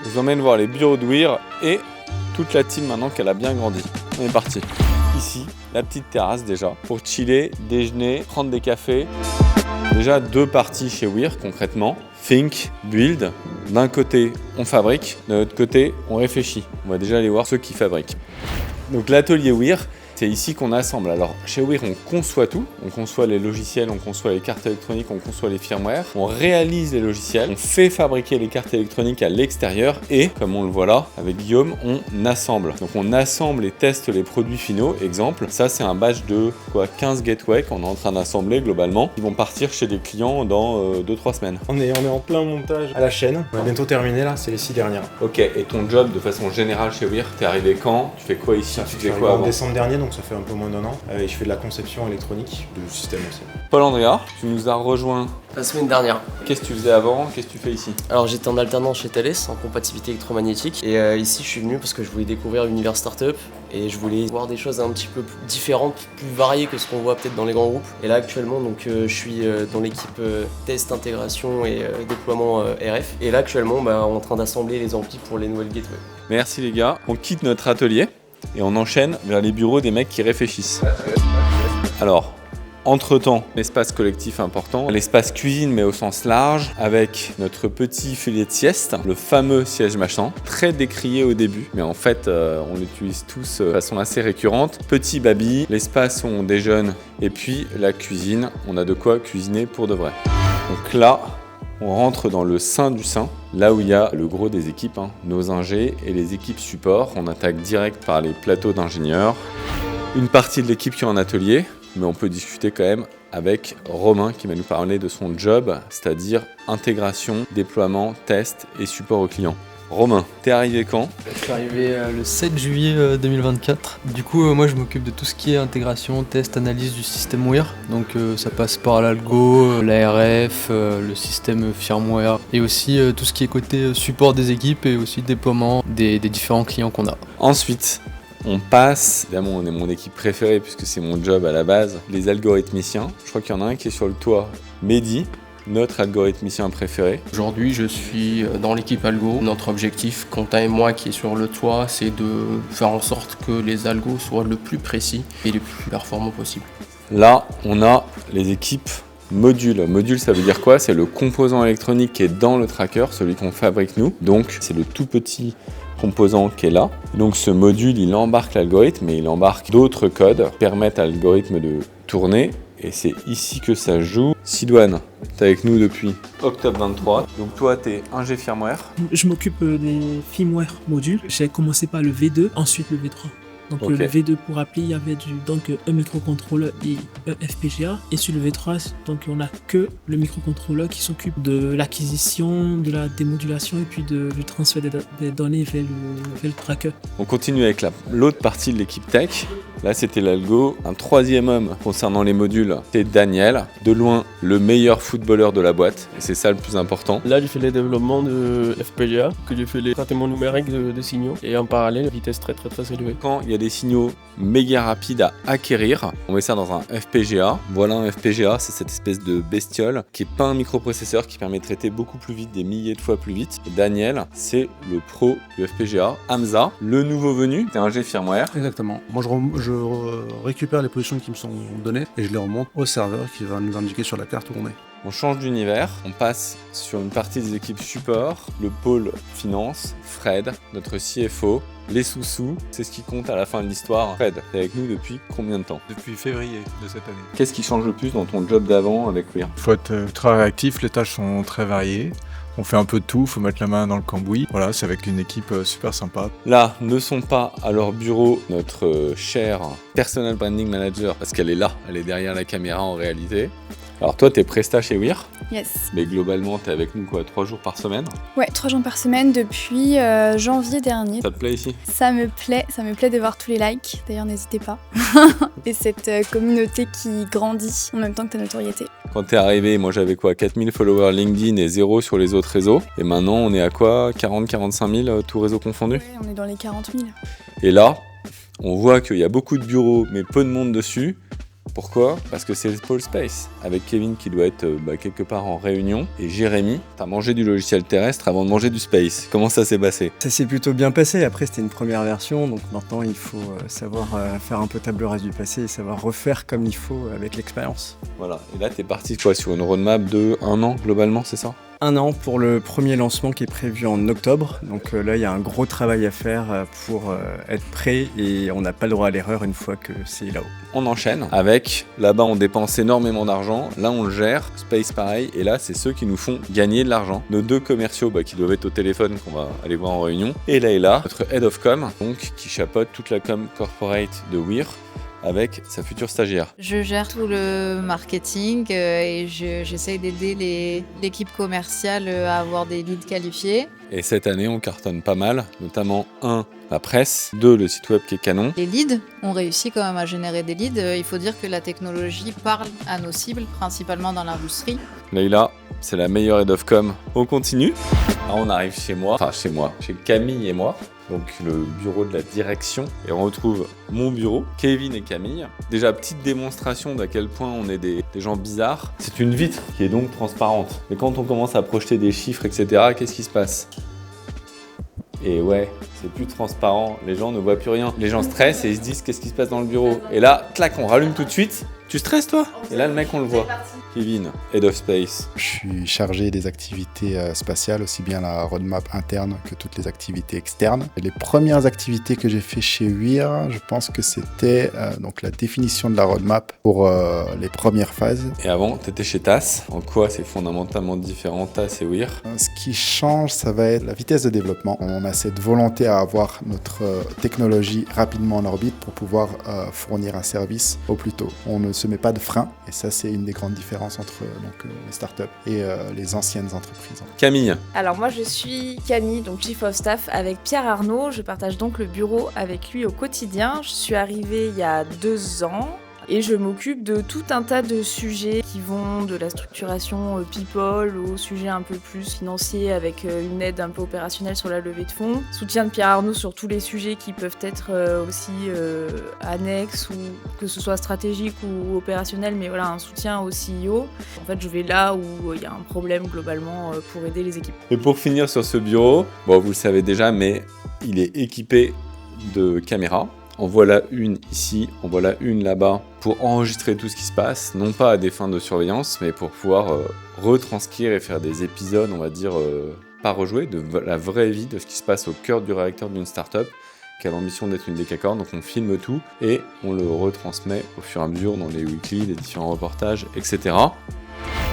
je vous emmène voir les bureaux de Weir et toute la team maintenant qu'elle a bien grandi. On est parti. Ici, la petite terrasse déjà, pour chiller, déjeuner, prendre des cafés. Déjà 2 parties chez Weir concrètement. Think, build. D'un côté, on fabrique. De l'autre côté, on réfléchit. On va déjà aller voir ceux qui fabriquent. Donc l'atelier Weir, c'est ici qu'on assemble. Alors chez Weir, on conçoit tout. On conçoit les logiciels, on conçoit les cartes électroniques, on conçoit les firmware. On réalise les logiciels, on fait fabriquer les cartes électroniques à l'extérieur et, comme on le voit là, avec Guillaume, on assemble. Donc on assemble et teste les produits finaux. Exemple, ça c'est un batch de 15 gateways qu'on est en train d'assembler globalement. Ils vont partir chez des clients dans 2-3 semaines. On est en plein montage à la chaîne. On va bientôt terminer là, c'est les 6 dernières. Ok, et ton job de façon générale chez Weir, t'es arrivé quand? Tu fais quoi ici? Tu faisais quoi avant? En décembre dernier, donc ça fait un peu moins d'1 an. Et je fais de la conception électronique de système aussi. Paul-Andrea, tu nous as rejoint la semaine dernière. Qu'est-ce que tu faisais avant? Qu'est-ce que tu fais ici? Alors j'étais en alternance chez Thales en compatibilité électromagnétique et ici je suis venu parce que je voulais découvrir l'univers startup et je voulais voir des choses un petit peu différentes, plus variées que ce qu'on voit peut-être dans les grands groupes. Et là actuellement donc je suis dans l'équipe test, intégration et déploiement RF. Et là actuellement on est en train d'assembler les amplis pour les nouvelles gateways. Merci les gars. On quitte notre atelier et on enchaîne vers les bureaux des mecs qui réfléchissent. Alors, entre-temps, l'espace collectif important, l'espace cuisine mais au sens large, avec notre petit filet de sieste, le fameux siège machin, très décrié au début, mais en fait on l'utilise tous de façon assez récurrente. Petit baby, l'espace où on déjeune et puis la cuisine, on a de quoi cuisiner pour de vrai. Donc là, on rentre dans le sein du sein, là où il y a le gros des équipes, nos ingés et les équipes support. On attaque direct par les plateaux d'ingénieurs. Une partie de l'équipe qui est en atelier, mais on peut discuter quand même avec Romain qui va nous parler de son job, c'est-à-dire intégration, déploiement, test et support aux clients. Romain, t'es arrivé quand? Je suis arrivé le 7 juillet 2024. Du coup, moi je m'occupe de tout ce qui est intégration, test, analyse du système Weir. Donc ça passe par l'algo, l'ARF, le système firmware et aussi tout ce qui est côté support des équipes et aussi déploiement des différents clients qu'on a. Ensuite, on passe, évidemment on est mon équipe préférée puisque c'est mon job à la base, les algorithmiciens. Je crois qu'il y en a un qui est sur le toit, Mehdi, notre algorithmicien préféré. Aujourd'hui je suis dans l'équipe algo. Notre objectif, Quentin et moi qui est sur le toit, c'est de faire en sorte que les algos soient le plus précis et le plus performants possible. Là on a les équipes module. Module, ça veut dire quoi? C'est le composant électronique qui est dans le tracker, celui qu'on fabrique nous. Donc c'est le tout petit composant qui est là. Donc ce module, il embarque l'algorithme et il embarque d'autres codes qui permettent à l'algorithme de tourner. Et c'est ici que ça joue. Sidoine, t'es avec nous depuis octobre 23. Donc toi, t'es ingé firmware. Je m'occupe des firmware modules. J'ai commencé par le V2, ensuite le V3. Donc Okay. le V2 pour appli, il y avait un microcontrôleur et un FPGA. Et sur le V3, donc on n'a que le microcontrôleur qui s'occupe de l'acquisition, de la démodulation et puis du transfert des données vers le tracker. On continue avec l'autre partie de l'équipe tech. Là, c'était l'algo. Un troisième homme concernant les modules, c'est Daniel. De loin, le meilleur footballeur de la boîte. Et c'est ça le plus important. Là j'ai fait les développements de FPGA, que j'ai fait les traitements numériques de signaux et en parallèle vitesse très élevée. Quand il y a des signaux méga rapides à acquérir, on met ça dans un FPGA. Voilà un FPGA, c'est cette espèce de bestiole qui est pas un microprocesseur qui permet de traiter beaucoup plus vite, des milliers de fois plus vite. Et Daniel, c'est le pro du FPGA. Hamza, le nouveau venu, t'es ingé firmware. Exactement. Moi, je récupère les positions qui me sont données et je les remonte au serveur qui va nous indiquer sur la carte où on est. On change d'univers, on passe sur une partie des équipes support, le pôle finance, Fred, notre CFO, les sous-sous, c'est ce qui compte à la fin de l'histoire. Fred, t'es avec nous depuis combien de temps? Depuis février de cette année. Qu'est-ce qui change le plus dans ton job d'avant avec Weir? Il faut être très réactif, les tâches sont très variées. On fait un peu de tout, il faut mettre la main dans le cambouis. Voilà, c'est avec une équipe super sympa. Là, ne sont pas à leur bureau notre chère Personal Branding Manager, parce qu'elle est là, elle est derrière la caméra en réalité. Alors toi, t'es presta chez Weir, Yes. mais globalement, t'es avec nous 3 jours par semaine. Ouais, 3 jours par semaine depuis janvier dernier. Ça te plaît ici? Ça me plaît de voir tous les likes, d'ailleurs n'hésitez pas. Et cette communauté qui grandit en même temps que ta notoriété. Quand t'es arrivé, moi j'avais 4000 followers LinkedIn et 0 sur les autres réseaux. Et maintenant, on est à 40-45 000, tous réseaux confondus. Ouais, on est dans les 40 000. Et là, on voit qu'il y a beaucoup de bureaux, mais peu de monde dessus. Pourquoi ? Parce que c'est le Pôle Space, avec Kevin qui doit être quelque part en réunion, et Jérémy, t'as mangé du logiciel terrestre avant de manger du Space. Comment ça s'est passé ? Ça s'est plutôt bien passé, après c'était une première version, donc maintenant il faut savoir faire un peu table rase du passé et savoir refaire comme il faut avec l'expérience. Voilà, et là t'es parti quoi, sur une roadmap de 1 an globalement, c'est ça ? 1 an pour le premier lancement qui est prévu en octobre, donc là il y a un gros travail à faire pour être prêt et on n'a pas le droit à l'erreur une fois que c'est là-haut. On enchaîne avec, là-bas on dépense énormément d'argent, là on le gère, Space pareil, et là c'est ceux qui nous font gagner de l'argent. Nos 2 commerciaux qui doivent être au téléphone qu'on va aller voir en réunion, et là, notre Head of Com, donc qui chapeaute toute la com corporate de Weir, avec sa future stagiaire. Je gère tout le marketing et j'essaye d'aider l'équipe commerciale à avoir des leads qualifiés. Et cette année, on cartonne pas mal, notamment 1, la presse, 2, le site web qui est canon. Les leads, on réussit quand même à générer des leads. Il faut dire que la technologie parle à nos cibles, principalement dans l'industrie. Leïla, c'est la meilleure Head of Com. On continue. Là, on arrive chez Camille et moi. Donc le bureau de la direction, et on retrouve mon bureau, Kevin et Camille. Déjà, petite démonstration d'à quel point on est des gens bizarres. C'est une vitre qui est donc transparente. Mais quand on commence à projeter des chiffres, etc., qu'est-ce qui se passe ? Et ouais, c'est plus transparent, les gens ne voient plus rien. Les gens stressent et ils se disent qu'est-ce qui se passe dans le bureau. Et là, clac, on rallume tout de suite. Tu stresses toi ? Et là, le mec, on le voit. Kevin, Head of Space. Je suis chargé des activités spatiales, aussi bien la roadmap interne que toutes les activités externes. Les premières activités que j'ai fait chez Weir, je pense que c'était donc la définition de la roadmap pour les premières phases. Et avant, tu étais chez TAS. En quoi c'est fondamentalement différent, TAS et Weir ? Ce qui change, ça va être la vitesse de développement. On a cette volonté à avoir notre technologie rapidement en orbite pour pouvoir fournir un service au plus tôt. On ne se met pas de frein, et ça c'est une des grandes différences entre les startups et les anciennes entreprises. Camille. Alors moi je suis Camille, donc Chief of Staff avec Pierre Arnaud. Je partage donc le bureau avec lui au quotidien. Je suis arrivée il y a 2 ans. Et je m'occupe de tout un tas de sujets qui vont de la structuration people aux sujets un peu plus financiers avec une aide un peu opérationnelle sur la levée de fonds. Soutien de Pierre Arnaud sur tous les sujets qui peuvent être aussi annexes ou que ce soit stratégique ou opérationnel, mais voilà, un soutien au CEO. En fait, je vais là où il y a un problème globalement pour aider les équipes. Et pour finir sur ce bureau, bon, vous le savez déjà, mais il est équipé de caméras. En voilà une ici, en voilà une là-bas, pour enregistrer tout ce qui se passe, non pas à des fins de surveillance, mais pour pouvoir retranscrire et faire des épisodes, on va dire, pas rejoués, de la vraie vie, de ce qui se passe au cœur du réacteur d'une startup, qui a l'ambition d'être une décacorne. Donc on filme tout et on le retransmet au fur et à mesure dans les weekly, les différents reportages, etc.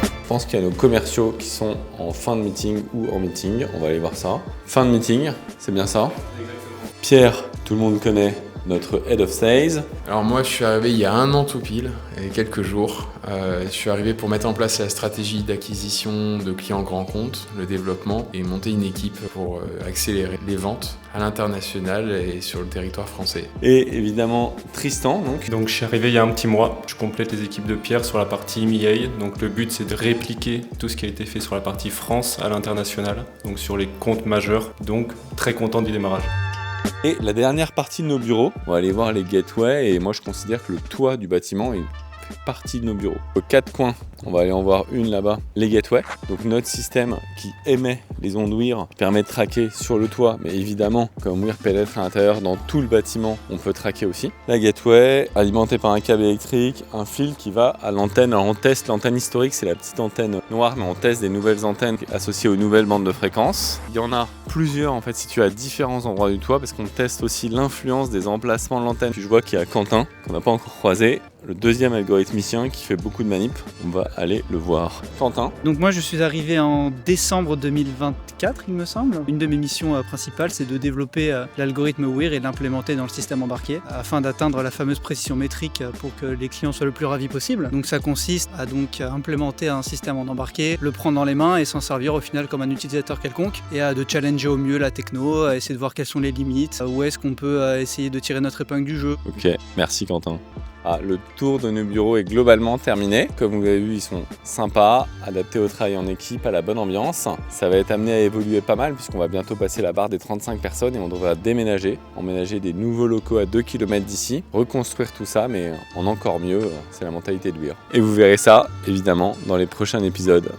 Je pense qu'il y a nos commerciaux qui sont en fin de meeting ou en meeting, on va aller voir ça. Fin de meeting, c'est bien ça ? Exactement. Pierre, tout le monde connaît. Notre Head of Sales. Alors moi je suis arrivé il y a 1 an tout pile, et quelques jours. Je suis arrivé pour mettre en place la stratégie d'acquisition de clients grands comptes, le développement, et monter une équipe pour accélérer les ventes à l'international et sur le territoire français. Et évidemment Tristan. Donc je suis arrivé il y a un petit mois, je complète les équipes de Pierre sur la partie EMEA. Donc le but c'est de répliquer tout ce qui a été fait sur la partie France à l'international, donc sur les comptes majeurs. Donc très content du démarrage. Et la dernière partie de nos bureaux, on va aller voir les gateways, et moi je considère que le toit du bâtiment fait partie de nos bureaux. Aux 4 coins, on va aller en voir une là-bas, les gateways. Donc notre système qui émet les ondes Weir permet de traquer sur le toit, mais évidemment, comme Weir pénètre à l'intérieur dans tout le bâtiment, on peut traquer aussi. La gateway, alimentée par un câble électrique, un fil qui va à l'antenne. Alors on teste l'antenne historique, c'est la petite antenne noire, mais on teste des nouvelles antennes associées aux nouvelles bandes de fréquences. Il y en a plusieurs en fait situées à différents endroits du toit, parce qu'on teste aussi l'influence des emplacements de l'antenne. Puis je vois qu'il y a Quentin, qu'on n'a pas encore croisé, le deuxième algorithmicien qui fait beaucoup de manip. On va aller le voir. Quentin. Donc moi je suis arrivé en décembre 2024 il me semble. Une de mes missions principales c'est de développer l'algorithme Weir et l'implémenter dans le système embarqué afin d'atteindre la fameuse précision métrique pour que les clients soient le plus ravis possible. Donc ça consiste à donc implémenter un système en embarqué, le prendre dans les mains et s'en servir au final comme un utilisateur quelconque, et à de challenger au mieux la techno, à essayer de voir quelles sont les limites, où est-ce qu'on peut essayer de tirer notre épingle du jeu. Ok, merci Quentin. Le tour de nos bureaux est globalement terminé. Comme vous l'avez vu, ils sont sympas, adaptés au travail en équipe, à la bonne ambiance. Ça va être amené à évoluer pas mal puisqu'on va bientôt passer la barre des 35 personnes et on devra déménager, emménager des nouveaux locaux à 2 km d'ici, reconstruire tout ça, mais en encore mieux, c'est la mentalité de Weir. Et vous verrez ça, évidemment, dans les prochains épisodes